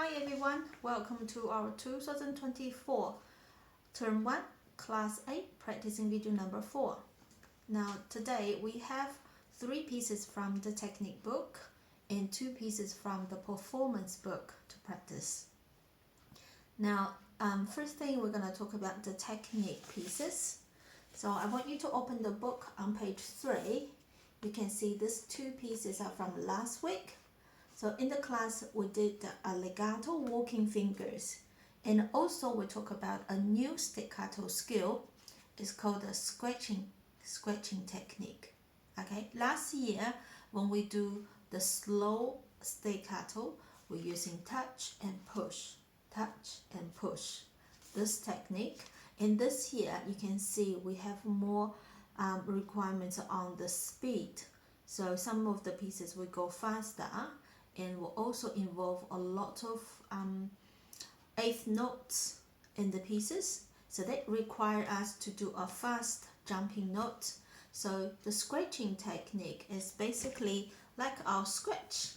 Hi everyone, welcome to our 2024 Term 1 Class 8 Practicing Video number 4. Now today we have 3 pieces from the technique book and 2 pieces from the performance book to practice. Now first thing we're going to talk about the technique pieces. So I want you to open the book on page 3. You can see these 2 pieces are from last week. So in the class, we did a legato walking fingers, and also we talk about a new staccato skill. It's called the scratching technique. Okay, last year when we do the slow staccato, we're using touch and push, this technique. And this year you can see we have more requirements on the speed. So some of the pieces will go faster and will also involve a lot of eighth notes in the pieces. So that require us to do a fast jumping note. So the scratching technique is basically like our scratch.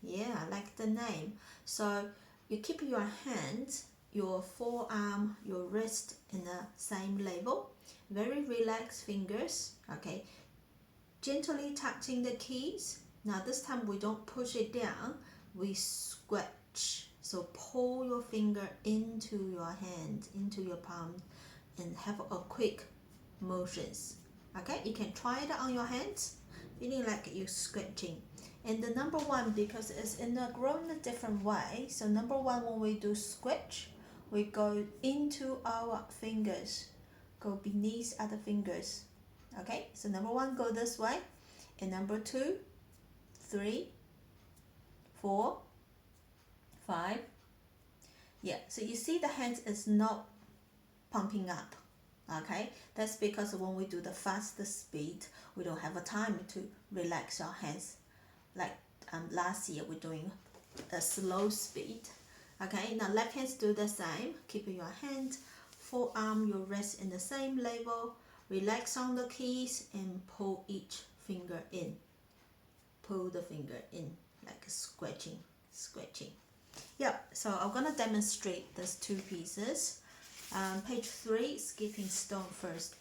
Yeah, like the name. So you keep your hand, your forearm, your wrist in the same level. Very relaxed fingers. Okay. Gently touching the keys. Now this time we don't push it down, we scratch. So pull your finger into your hand, into your palm, and have a quick motions. Okay, you can try it on your hands, feeling like you're scratching. And the number 1, because it's grown a different way. So number 1, when we do scratch, we go into our fingers, go beneath other fingers. Okay, so number 1 go this way, and number 2, 3, 4, 5. Yeah, so you see the hands is not pumping up. Okay, that's because when we do the faster speed, we don't have a time to relax our hands. Like last year, we're doing a slow speed. Okay, now left hands do the same. Keep your hand, forearm, your wrist in the same level. Relax on the keys and pull each finger in. Pull the finger in like scratching. Yep, so I'm gonna demonstrate these 2 pieces. Page 3, skipping stone first.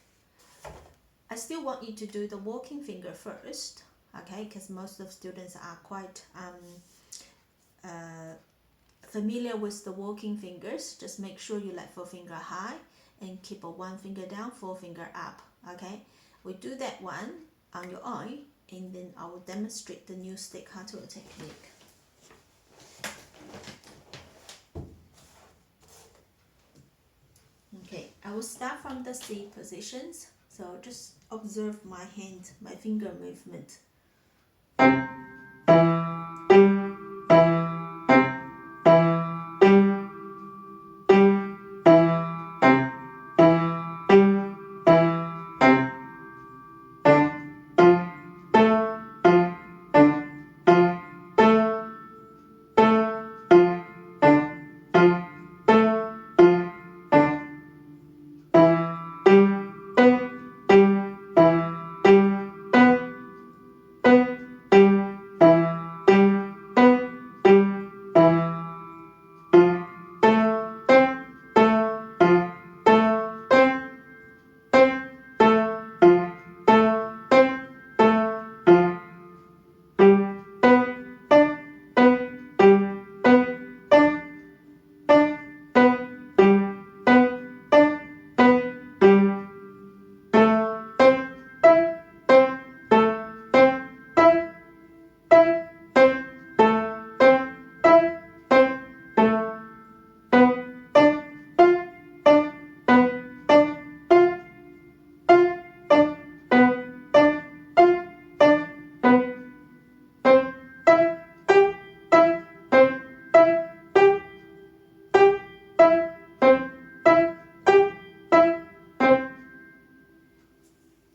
I still want you to do the walking finger first, okay, because most of the students are quite familiar with the walking fingers. Just make sure you let 4 finger high and keep a 1 finger down, 4 finger up. Okay, we do that one on your own, and then I will demonstrate the new staccato technique. Okay, I will start from the C positions. So just observe my hand, my finger movement.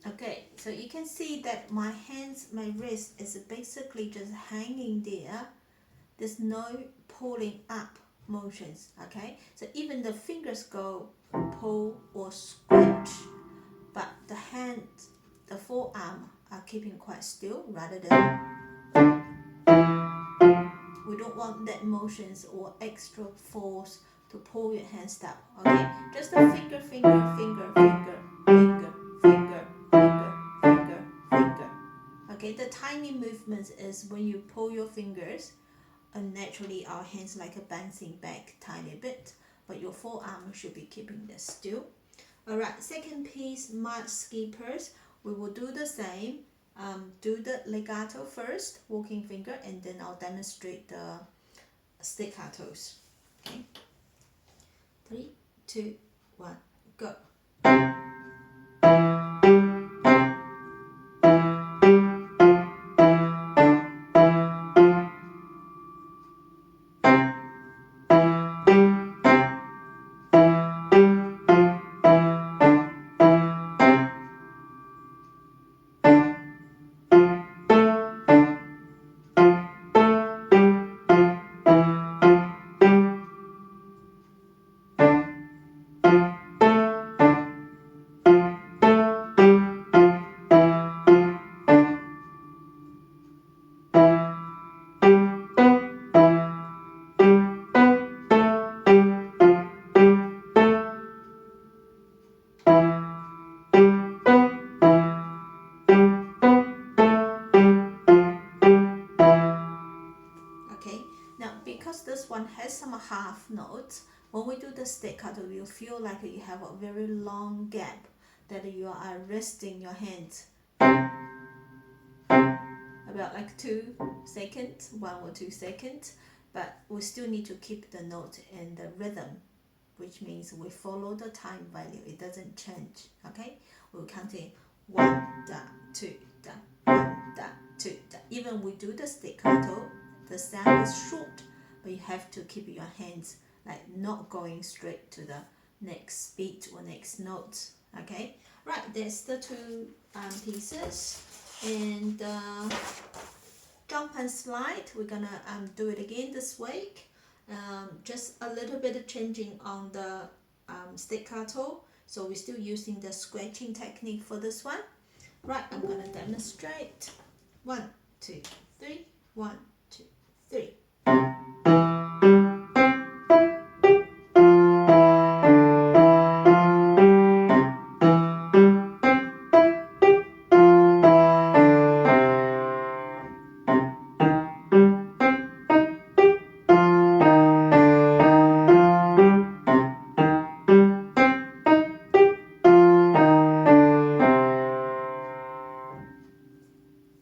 Okay, so you can see that my hands, my wrist is basically just hanging there. There's no pulling up motions, okay? So even the fingers go pull or scratch, but the hand, the forearm are keeping quite still rather than We don't want that motions or extra force to pull your hands down. Okay, just a finger, finger, finger, finger, finger, finger, finger, finger, finger. Okay, the tiny movements is when you pull your fingers, and naturally our hands like a bouncing back tiny bit, but your forearm should be keeping this still. Alright, second piece, march skippers. We will do the same. Do the legato first, walking finger, and then I'll demonstrate the staccatos. Okay, 3, 2, 1, go. Okay, now because this one has some half notes, when we do the staccato, you feel like you have a very long gap that you are resting your hands about like 2 seconds, 1 or 2 seconds, but we still need to keep the note and the rhythm, which means we follow the time value, it doesn't change. Okay, we're counting 1 da 2 da 1 da 2 da. Even we do the staccato, the sound is short, but you have to keep your hands like not going straight to the next beat or next note. Okay, right, that's the two pieces. And jump and slide, we're gonna do it again this week. Just a little bit of changing on the staccato, so we're still using the scratching technique for this one. Right, I'm gonna demonstrate. 1, 2, 3, 1, 2, 3.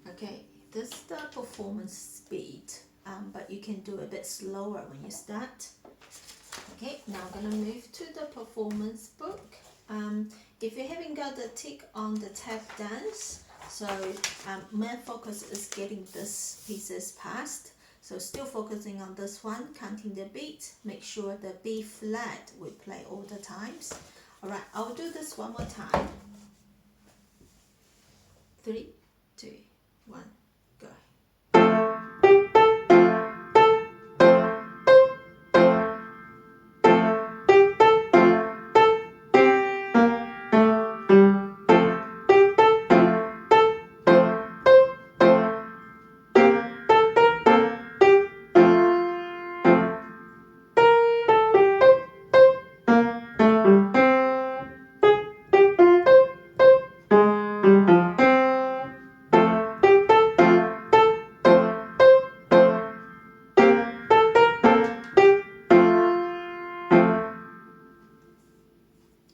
Okay, this is the performance speed, but you can do a bit slower when you start. Okay, now I'm gonna move to the performance book. If you haven't got the tick on the tap dance, so main focus is getting this pieces passed. So still focusing on this one, counting the beat, make sure the B flat we play all the times. Alright, I'll do this one more time. 3, 2, 1, go.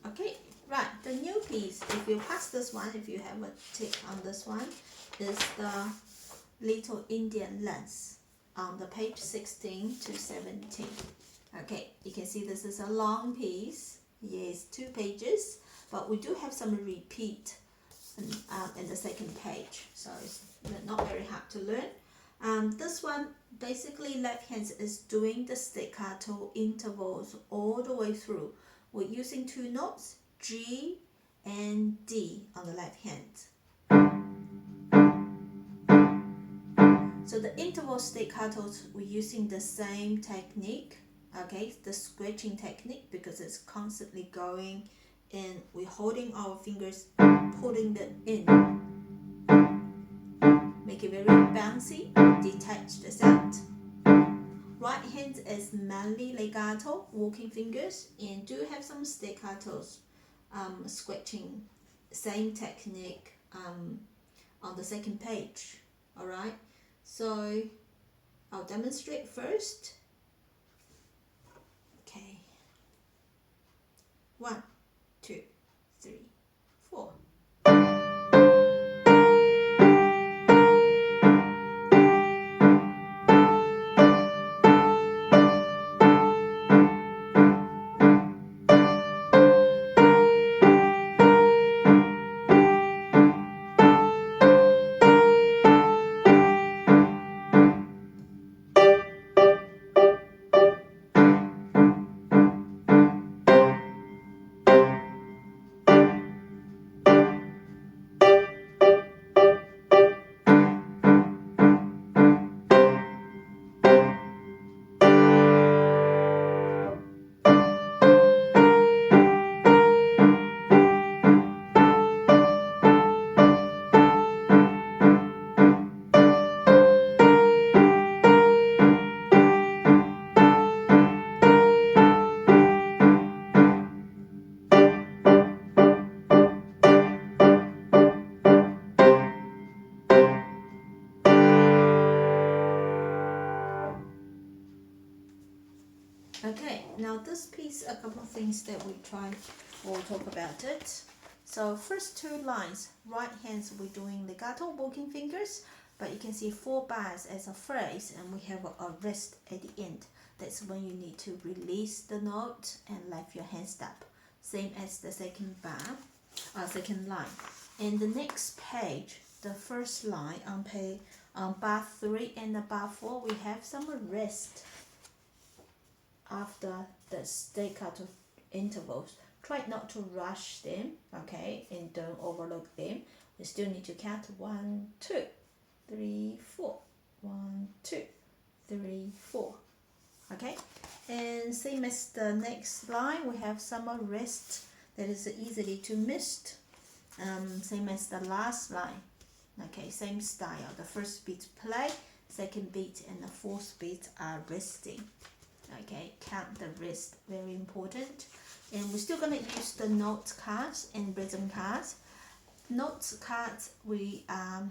Okay, right, the new piece, if you pass this one, if you have a tick on this one, is the Little Indian Lens on the page 16 to 17. Okay, you can see this is a long piece. Yes, 2 pages, but we do have some repeat in the second page, so it's not very hard to learn. This one, basically left hand is doing the staccato intervals all the way through. We're using 2 notes, G and D on the left hand. So the interval staccatos, we're using the same technique, okay, the scratching technique, because it's constantly going and we're holding our fingers, pulling it in. Make it very bouncy, detach the sound. right hand is mainly legato, walking fingers, and do have some staccatos, scratching, same technique on the second page. Alright, so I'll demonstrate first. Okay, 1, 2, 3, 4. Okay, now this piece, a couple of things that we'll talk about it. So first two lines, right hands we're doing legato, walking fingers, but you can see 4 bars as a phrase, and we have a rest at the end. That's when you need to release the note and lift your hands up. Same as the second line. And the next page, the first line on bar 3 and bar 4, we have some rest after the staccato intervals. Try not to rush them, okay, and don't overlook them. We still need to count 1, 2, 3, 4. 1, 2, 3, 4. Okay, and same as the next line, we have some rest that is easily to miss. Same as the last line. Okay, same style. The first beat play, second beat, and the fourth beat are resting. Okay, count the rest, very important. And we're still going to use the note cards and rhythm cards. Note cards, we are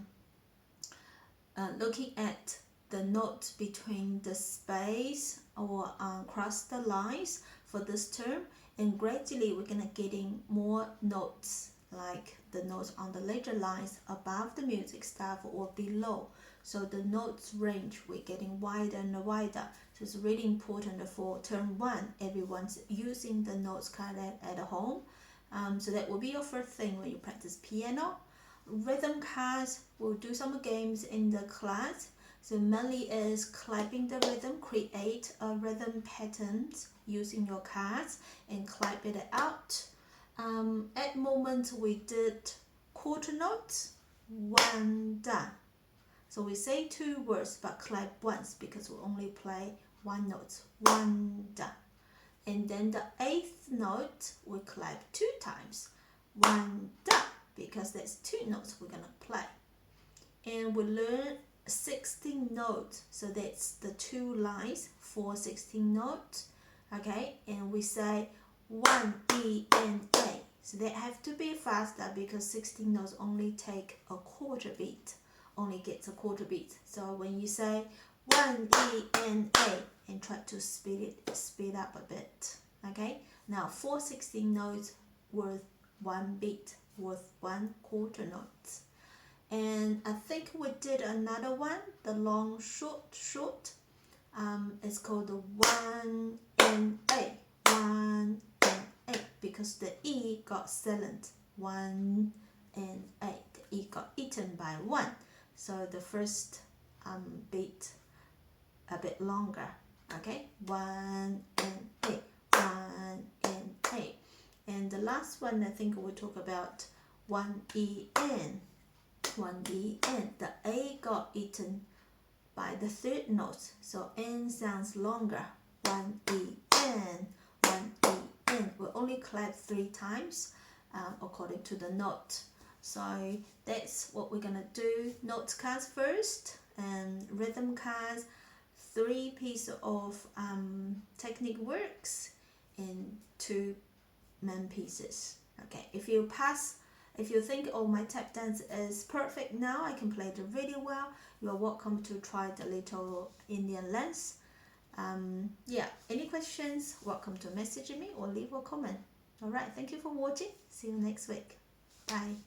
looking at the note between the space or across the lines for this term, and gradually we're going to getting more notes, like the notes on the later lines above the music staff or below. So the notes range, we're getting wider and wider. So it's really important for term 1, everyone's using the notes card at home. So that will be your first thing when you practice piano. Rhythm cards, we'll do some games in the class. So mainly is clapping the rhythm, create a rhythm patterns using your cards and clap it out. At the moment we did quarter notes, 1 da. So we say 2 words but clap once because we only play 1 note, 1 da. And then the 8th note we clap 2 times, 1 da, because that's 2 notes we're gonna play. And we learn 16 notes, so that's the 2 lines for 16 notes. Okay, and we say 1 E N A. So they have to be faster because 16 notes only take a quarter beat. Only gets a quarter beat. So when you say 1 E N A and try to speed up a bit. Okay, now 4 16 notes worth 1 beat, worth 1 quarter note. And I think we did another one, the long short. It's called the 1 and A, 1 and A, because the E got silent. 1 and A, the E got eaten by 1. So the first beat a bit longer. Okay, 1 and A, 1 and A. And the last one I think we'll talk about 1 E N. 1 E N. The A got eaten by the 3rd note, so N sounds longer. 1 E N, 1 E N. We only clap 3 times according to the note. So that's what we're gonna do. Note cards first and rhythm cards 3 pieces of technique works in 2 main pieces. Okay, if you pass, if you think, oh, my tap dance is perfect now, I can play it really well, you are welcome to try the Little Indian Lens. Yeah, any questions, welcome to message me or leave a comment. Alright, thank you for watching. See you next week. Bye.